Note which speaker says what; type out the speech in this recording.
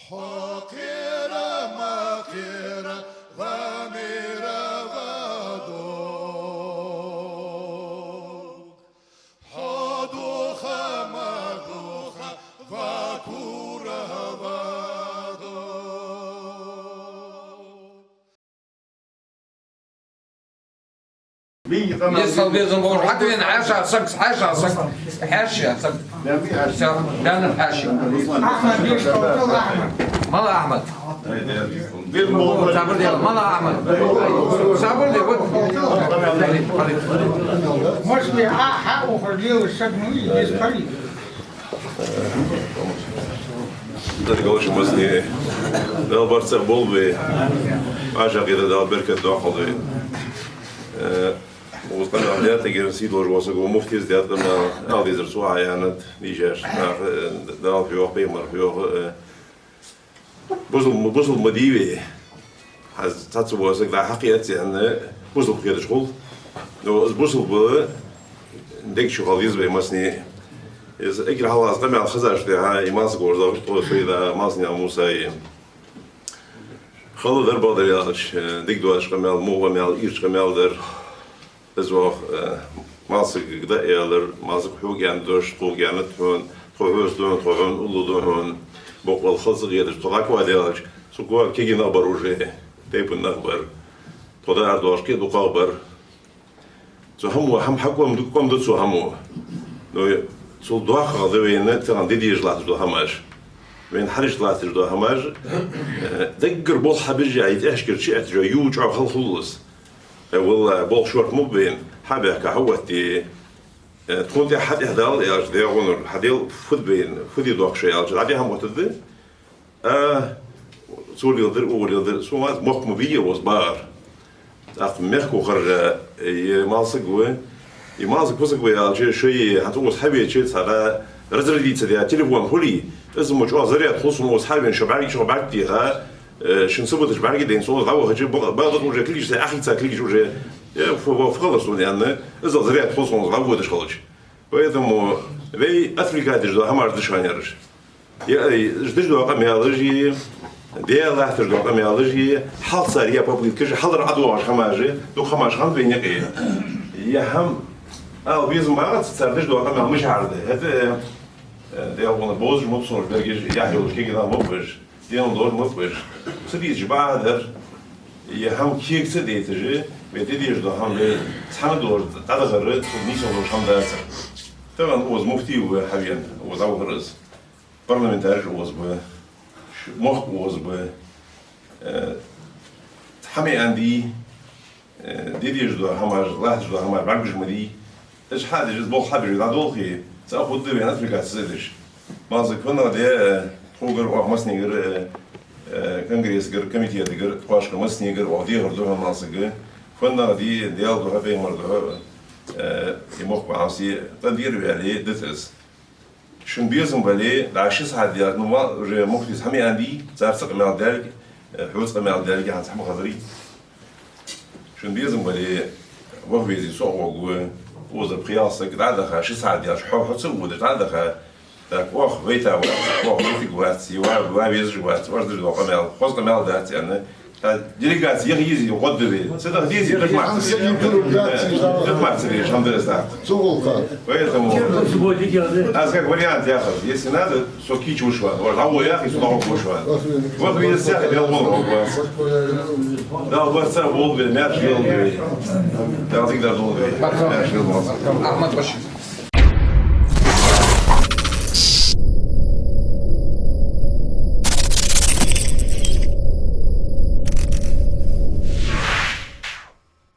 Speaker 1: حقيرة مقيرة ضميرة غدوك حدوخة مدوخة ذكورة
Speaker 2: يصل بيزن بقول حتى وين عاشا سكس حاشا سكس حاشية سكس كان الحاشية مالا أحمد صابر ديال مالا أحمد صابر ديال
Speaker 3: Может быть, уходил шагнуть без пари.
Speaker 4: Dat goosje was niet. Wel wordt zich bol bij. Als je het al berket dag al doet. وصلنا على تجربة سيد وجواسق ومفتي زيادة من هذه الزرسوعة يعني نيجاش ده في واقع بيمر في واقع بوصل مديبي حز تاتسو واسق ده حقيقة يعني بوصل كده شغل لو بوصل ب ديك شغل يزبي مسني إذا إجرا هلا قمة على خزاش ده هاي ماسك ورزاوش طول في ده ماسني موسى خلوا ضربة درياش ديك دواش قمة مو قمة إيش قمة در Zo massig gdaeler, massig hugen dus, hugen hun, huis doen, hun ulu doen, bokwal khazig yedir, tolak vadiyaj. So go kegin abaruje, tepun nabar. Toda ardosh ke duqabar. So ham hakwam duqam dut so hamu. No so doa khadweyne tan didij lat do hamash. وين حرج lat do hamash. دقر بول حبج عيد اشكر شي اتجا يوج او خلص. والله بول شورت مو بين حابه كهوتي تكون دي حد يهدال يا جدي غنر حديل فود بين فودي دوق شي يا جدي هم وتد سوري يقدر اول يقدر سو ما مخ مبيه وصبار تعرف مخكو خرج يماسق يماسق وسق يا جدي شيء حتى وصحابي شيء على رزردي تدي تليفون هولي اسمه جو زريات خصوصا وصحابي شبعتي ها شن سبتش بعد كده إنسان ضوء هجيب بعض وجه كليش زي أخي كليش وجه فخلص يعني إذا زريعة خلص ضوء ده خلص ويتم في أفريقيا تجد همار دشان يرش تجد رقم يالجي ديال تجد رقم يالجي حال سريع بقول كذا حضر عدو عش خماجة دو خماج خان بينك إيه يهم بيزم بعض تجد رقم مش عارض هذا ديال وانا بوز مبصور بيجي يحيل كذا مبرج ديالهم دور مفرش سديت جبعة در يهم كيك سديت جي بتديش ده هم سحنا دور تدخل نيسون دور هم دارس طبعا هو مفتي وحبيان هو ضو رز برلمانتار هو مخ هو حمي عندي ديديش ده هم لاحظ ده هم بعرفش مدي إيش حد جز بول حبي ده دولخي تأخذ ده بين أفريقيا تسدش ما زكنا ده خوگر و مسنیگر کنگریس گر کمیته دیگر تواش که مسنیگر و دیگر دو هم ناسگه فنا دی دیال دو هفته مرده یموق بعاسی تدیر ولی دتس شن بیزم ولی داشیس هدیار نما ر مختیز همی عندی زرسق معدل حوز معدل عن سحب خضری شن بیزم ولی وقتی سوق و وز القياس قاعد دخل شيس هدیار حوز بود قاعد دخل Так, ох, вейта, ох, фигурации, весь живот, важно же дома, просто мел дать, а делегация, я ездил, вот дверь, это здесь как Марс, как Марс, там дыры поэтому, а как вариант, если надо, то кич ушла, а у я и сюда ушла, вот видишь, я хотел волну, да, у вас волны, мяч вел, да, всегда волны, мяч вел,
Speaker 2: Ahmet Başım.